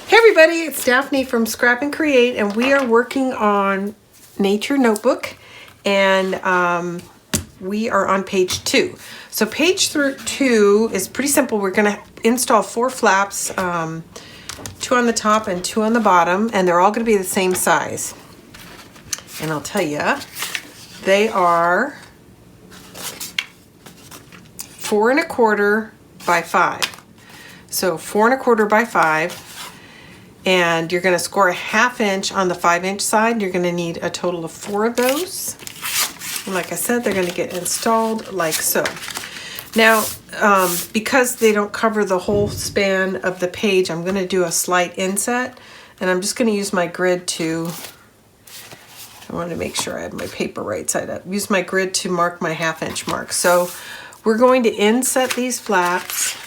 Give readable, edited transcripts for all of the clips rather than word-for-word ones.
Hey everybody, it's Daphne from Scrap and Create, and we are working on Nature Notebook, and we are on page 2. So page 2 is pretty simple. We're going to install 4 flaps, 2 on the top and 2 on the bottom, and they're all going to be the same size. And I'll tell you, they are 4 1/4 by 5. So 4 1/4 by 5. And you're going to score a 1/2 inch on the 5-inch side. You're going to need a total of 4 of those. And like I said, they're going to get installed like so. Now, because they don't cover the whole span of the page, I'm going to do a slight inset. And I'm just going to use my grid to, I wanted to make sure I had my paper right side up. Use my grid to mark my 1/2 inch mark. So we're going to inset these flaps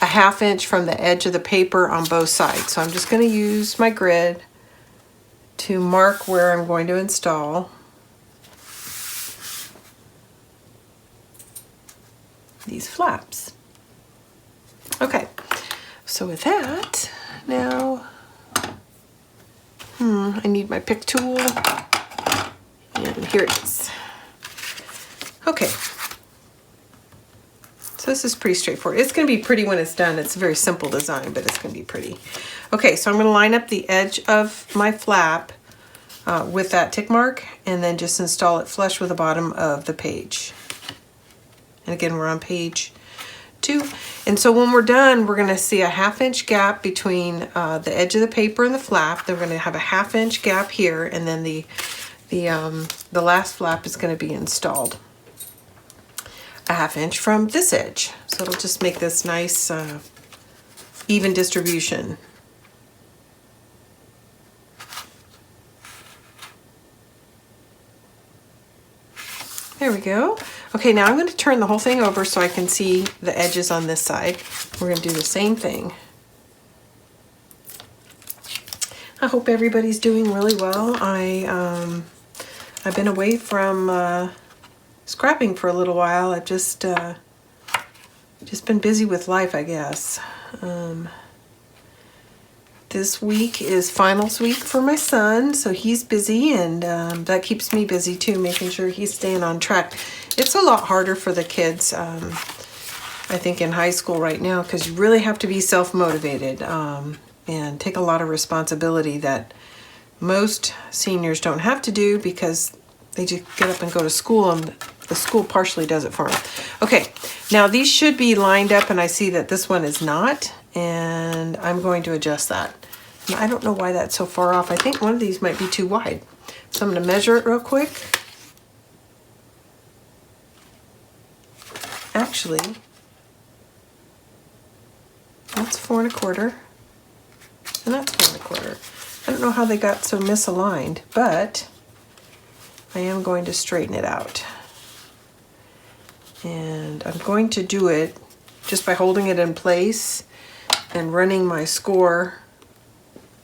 a 1/2 inch from the edge of the paper on both sides. So I'm just going to use my grid to mark where I'm going to install these flaps. Okay, so with that, now I need my pick tool, and here it is. Okay. So this is pretty straightforward. It's going to be pretty when it's done. It's a very simple design, but it's going to be pretty. Okay, so I'm going to line up the edge of my flap with that tick mark, and then just install it flush with the bottom of the page. And again, we're on page 2. And so when we're done, we're going to see a 1/2 inch gap between the edge of the paper and the flap. Then we're going to have a 1/2 inch gap here, and then the last flap is going to be installed a 1/2 inch from this edge. So it'll just make this nice even distribution. There we go. Okay, now I'm going to turn the whole thing over so I can see the edges on this side. We're going to do the same thing. I hope everybody's doing really well. I've been away from scrapping for a little while. I've just been busy with life, I guess. This week is finals week for my son, so he's busy, and that keeps me busy too, making sure he's staying on track. It's a lot harder for the kids, I think, in high school right now, because you really have to be self-motivated and take a lot of responsibility that most seniors don't have to do because they just get up and go to school, and the school partially does it for them. Okay, now these should be lined up, and I see that this one is not, and I'm going to adjust that. Now, I don't know why that's so far off. I think one of these might be too wide. So I'm going to measure it real quick. Actually, that's 4 1/4, and that's 4 1/4. I don't know how they got so misaligned, but I am going to straighten it out. And I'm going to do it just by holding it in place and running my score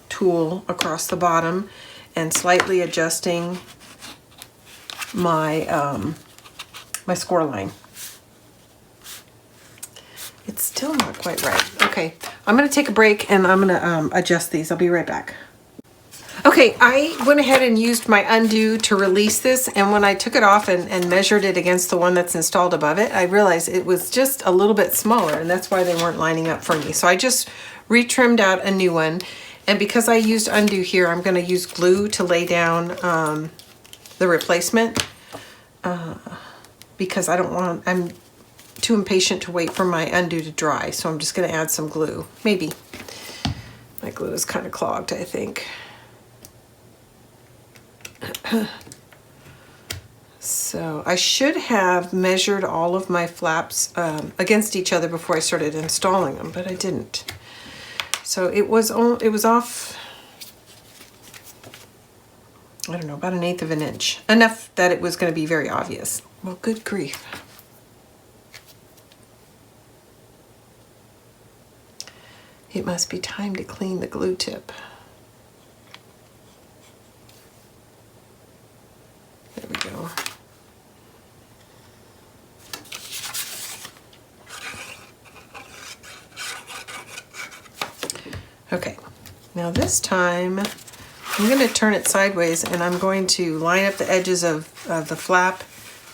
tool across the bottom and slightly adjusting my my score line. It's still not quite right. Okay, I'm going to take a break and I'm going to adjust these. I'll be right back. Okay, I went ahead and used my undo to release this, and when I took it off and measured it against the one that's installed above it, I realized it was just a little bit smaller, and that's why they weren't lining up for me. So I just retrimmed out a new one, and because I used undo here, I'm going to use glue to lay down the replacement because I'm too impatient to wait for my undo to dry, so I'm just going to add some glue. Maybe. My glue is kind of clogged, I think. So I should have measured all of my flaps against each other before I started installing them, but I didn't. So it was off, I don't know, about 1/8 of an inch. Enough that it was going to be very obvious. Well, good grief. It must be time to clean the glue tip. There we go. Okay, now this time I'm going to turn it sideways and I'm going to line up the edges of the flap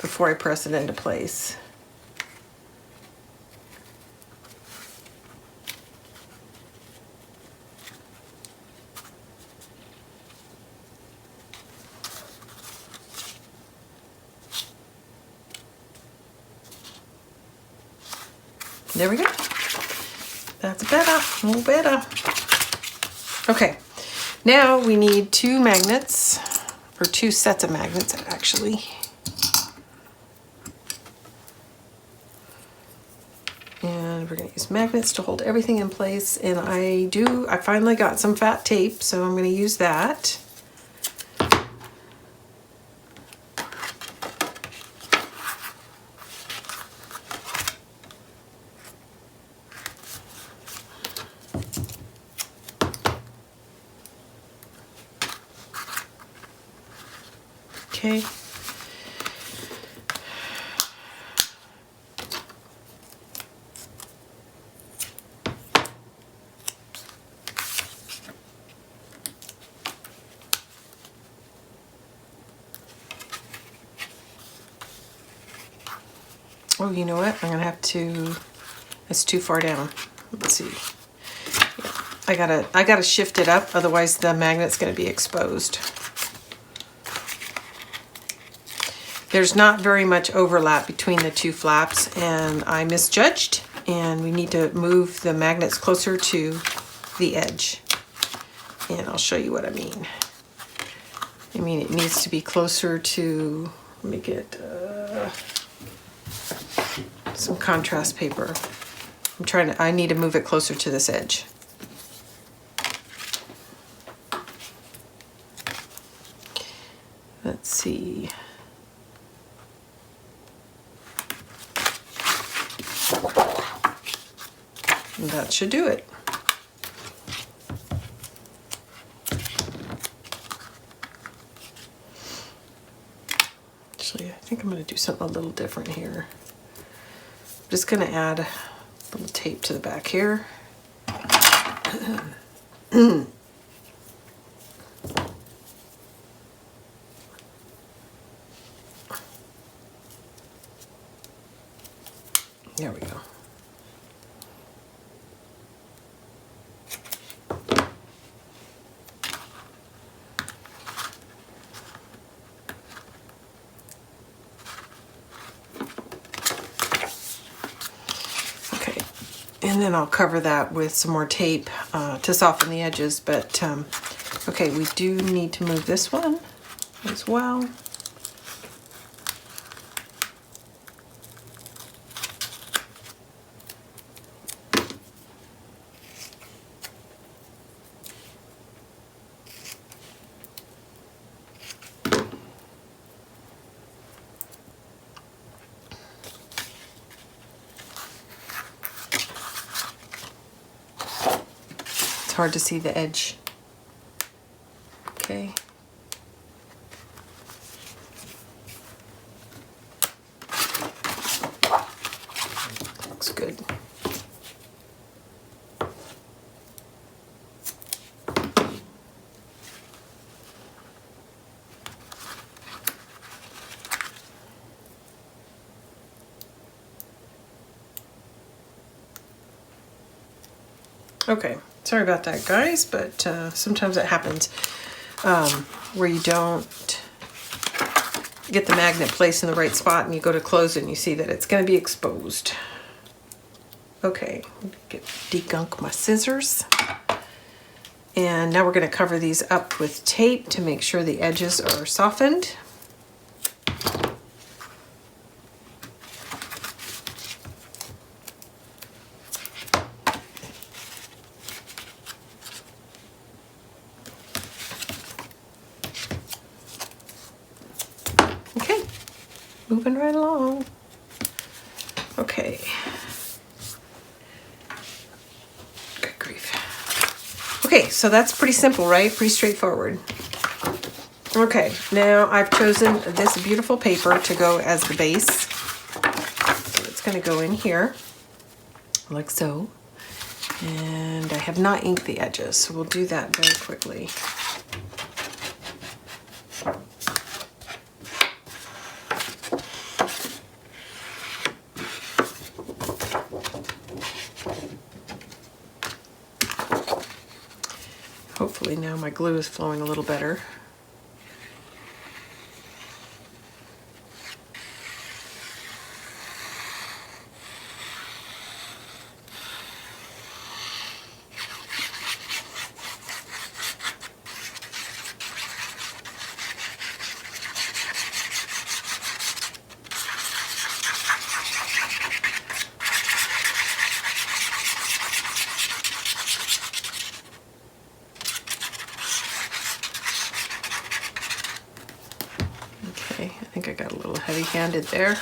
before I press it into place. There we go. That's better, a little better. Okay, now we need 2 magnets, or 2 sets of magnets actually. And we're gonna use magnets to hold everything in place. And I finally got some fat tape, so I'm gonna use that. Okay. Oh, you know what? I'm gonna have to, it's too far down. Let's see. I gotta shift it up, otherwise the magnet's gonna be exposed. There's not very much overlap between the 2 flaps, and I misjudged, and we need to move the magnets closer to the edge. And I'll show you what I mean. I mean, it needs to be closer to, let me get some contrast paper. I need to move it closer to this edge. Let's see. That should do it. Actually, I think I'm going to do something a little different here. I'm just going to add a little tape to the back here. There we go. Okay, and then I'll cover that with some more tape to soften the edges, but okay, we do need to move this one as well. It's hard to see the edge. Okay. Looks good. Okay, sorry about that, guys, but sometimes it happens where you don't get the magnet placed in the right spot and you go to close it and you see that it's going to be exposed. Okay, degunk my scissors. And now we're going to cover these up with tape to make sure the edges are softened. Moving right along. Okay. Good grief. Okay, so that's pretty simple, right? Pretty straightforward. Okay, now I've chosen this beautiful paper to go as the base. So it's going to go in here, like so. And I have not inked the edges, so we'll do that very quickly. Hopefully now my glue is flowing a little better. I think I got a little heavy-handed there.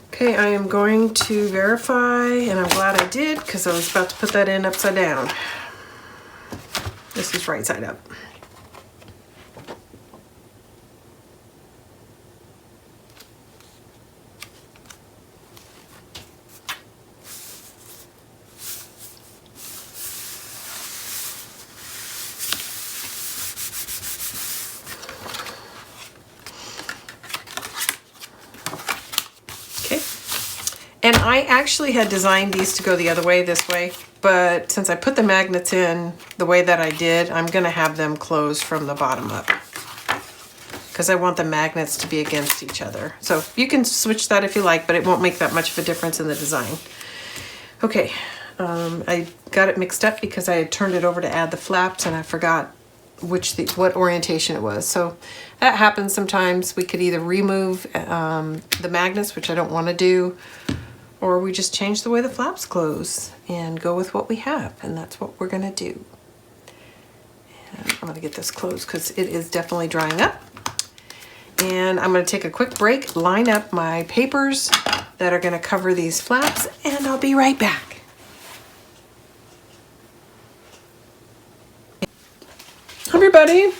Okay, I am going to verify, and I'm glad I did because I was about to put that in upside down. This is right side up. And I actually had designed these to go the other way, this way, but since I put the magnets in the way that I did, I'm gonna have them close from the bottom up because I want the magnets to be against each other. So you can switch that if you like, but it won't make that much of a difference in the design. Okay, I got it mixed up because I had turned it over to add the flaps and I forgot what orientation it was. So that happens sometimes. We could either remove the magnets, which I don't want to do, or we just change the way the flaps close and go with what we have, and that's what we're gonna do. And I'm gonna get this closed because it is definitely drying up. And I'm gonna take a quick break, line up my papers that are gonna cover these flaps, and I'll be right back. Hi everybody.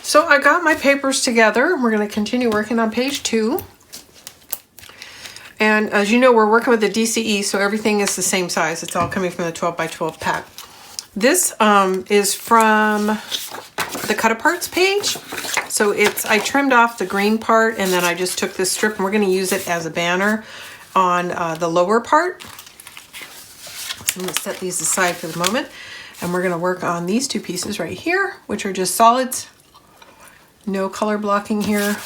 So I got my papers together. We're gonna continue working on page 2. And as you know, we're working with the DCE, so everything is the same size. It's all coming from the 12 by 12 pack. This is from the cut aparts page. So I trimmed off the green part and then I just took this strip and we're gonna use it as a banner on the lower part. So I'm gonna set these aside for the moment and we're gonna work on these 2 pieces right here, which are just solids. No color blocking here.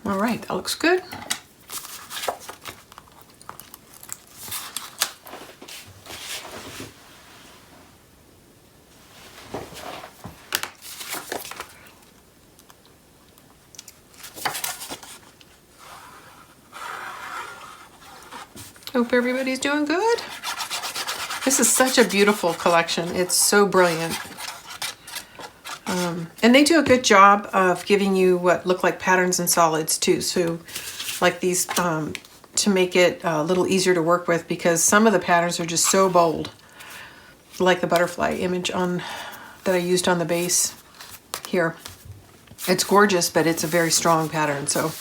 All right, that looks good. Hope everybody's doing good. This is such a beautiful collection. It's so brilliant. And they do a good job of giving you what look like patterns and solids too. So like these, to make it a little easier to work with, because some of the patterns are just so bold. Like the butterfly image that I used on the base here. It's gorgeous, but it's a very strong pattern. So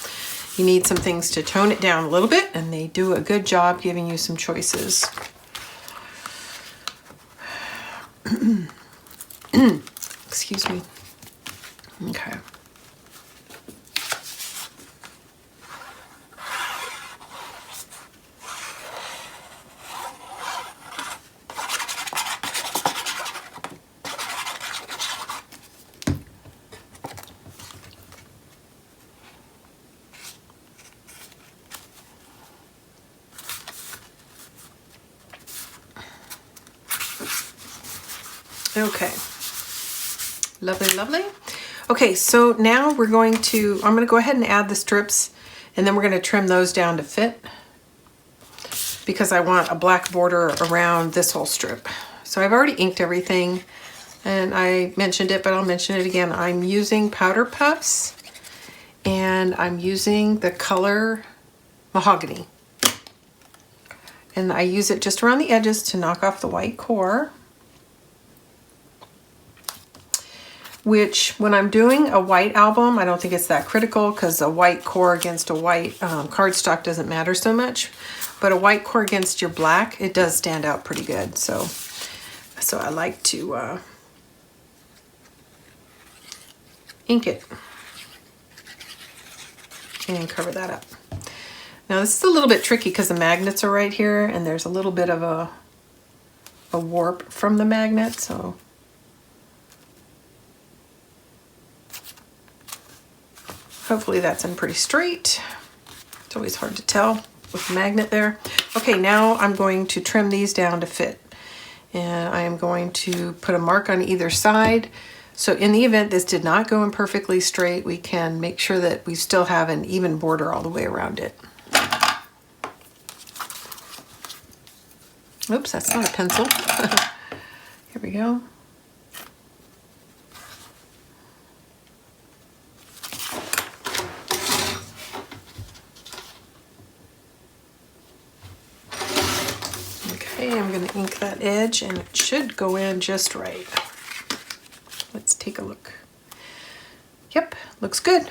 you need some things to tone it down a little bit, and they do a good job giving you some choices. Excuse me. Okay. Okay. Lovely, lovely. Okay, so now I'm going to go ahead and add the strips, and then we're going to trim those down to fit because I want a black border around this whole strip. So I've already inked everything, and I mentioned it, but I'll mention it again. I'm using powder puffs, and I'm using the color Mahogany. And I use it just around the edges to knock off the white core. which when I'm doing a white album, I don't think it's that critical because a white core against a white cardstock doesn't matter so much. But a white core against your black, it does stand out pretty good. So I like to ink it and cover that up. Now this is a little bit tricky because the magnets are right here and there's a little bit of a warp from the magnet, so hopefully that's in pretty straight. It's always hard to tell with the magnet there. Okay, now I'm going to trim these down to fit. And I am going to put a mark on either side. So in the event this did not go in perfectly straight, we can make sure that we still have an even border all the way around it. Oops, that's not a pencil. Here we go. Okay, I'm going to ink that edge and it should go in just right. Let's take a look. Yep, looks good.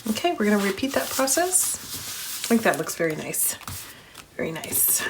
Okay, we're going to repeat that process. I think that looks very nice. Very nice.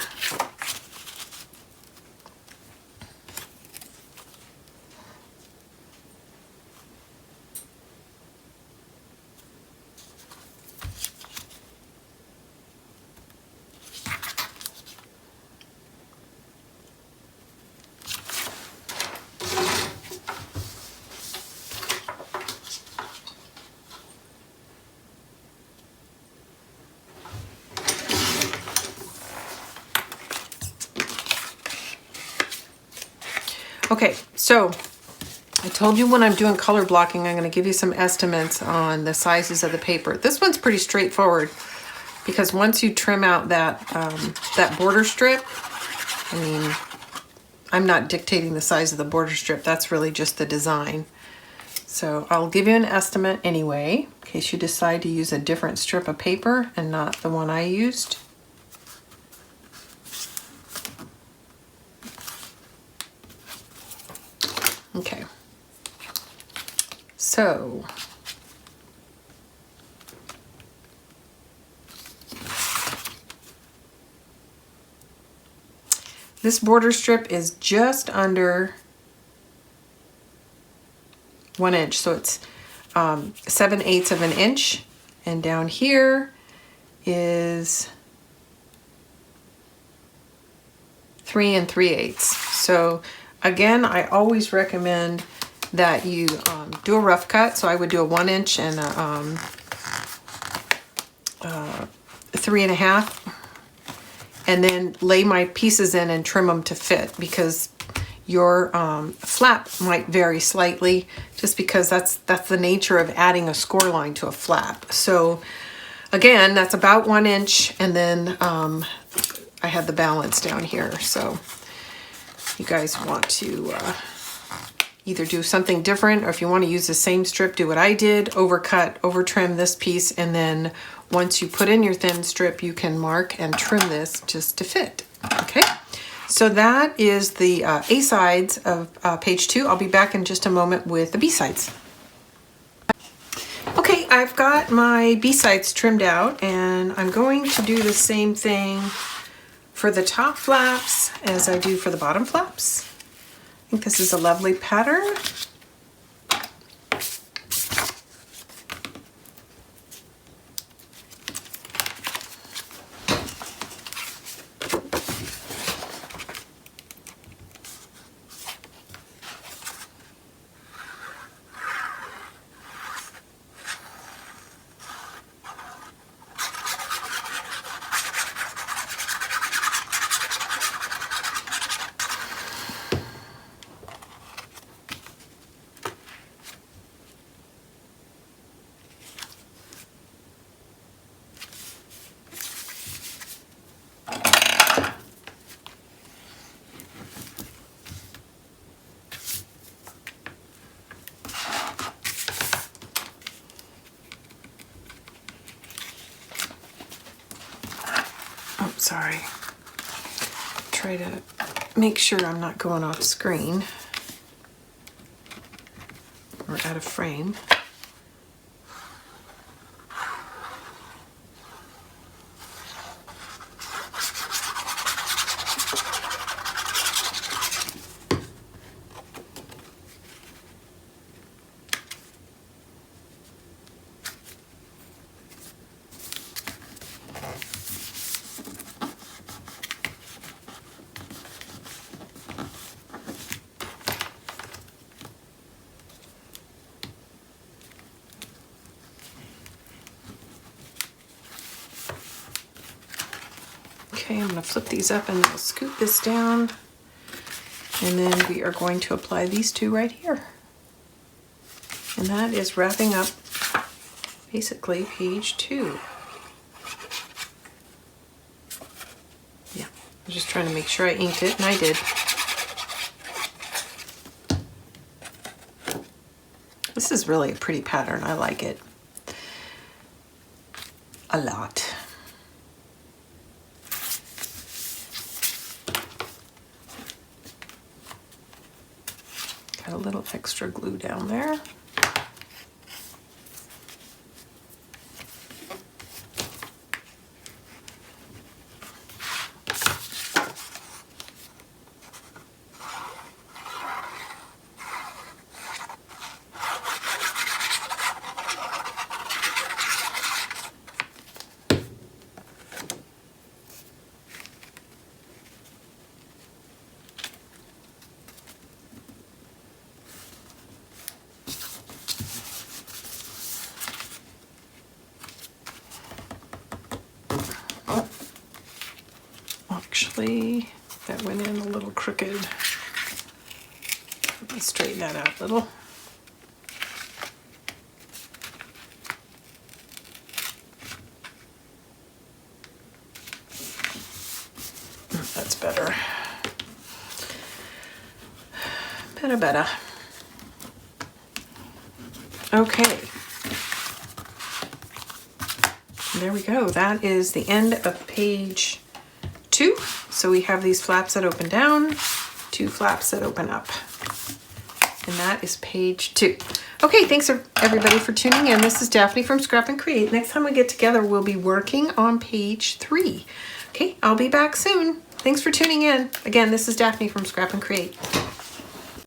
Okay, so I told you when I'm doing color blocking, I'm going to give you some estimates on the sizes of the paper. This one's pretty straightforward because once you trim out that that border strip, I mean, I'm not dictating the size of the border strip. That's really just the design. So I'll give you an estimate anyway, in case you decide to use a different strip of paper and not the one I used. Okay, so this border strip is just under 1 inch, so it's 7/8 of an inch, and down here is 3 3/8. So again, I always recommend that you do a rough cut. So I would do a 1 inch and a 3 1/2, and then lay my pieces in and trim them to fit, because your flap might vary slightly, just because that's the nature of adding a score line to a flap. So again, that's about 1 inch, and then I had the balance down here. So you guys want to either do something different, or if you want to use the same strip, do what I did, overcut, over trim this piece, and then once you put in your thin strip, you can mark and trim this just to fit. Okay, so that is the A sides of page 2. I'll be back in just a moment with the B sides. Okay, I've got my B sides trimmed out, and I'm going to do the same thing for the top flaps as I do for the bottom flaps. I think this is a lovely pattern. sorry. Try to make sure I'm not going off screen or out of frame. Okay, I'm going to flip these up and I'll scoop this down. And then we are going to apply these two right here. And that is wrapping up basically page 2. Yeah, I'm just trying to make sure I inked it, and I did. This is really a pretty pattern. I like it a lot. Got a little extra glue down there. Actually, that went in a little crooked. Let me straighten that out a little. That's better. Better. Okay. There we go. That is the end of page 2. So we have these flaps that open down, 2 flaps that open up. And that is page 2. Okay, thanks everybody for tuning in. This is Daphne from Scrap and Create. Next time we get together, we'll be working on page 3. Okay, I'll be back soon. Thanks for tuning in. Again, this is Daphne from Scrap and Create.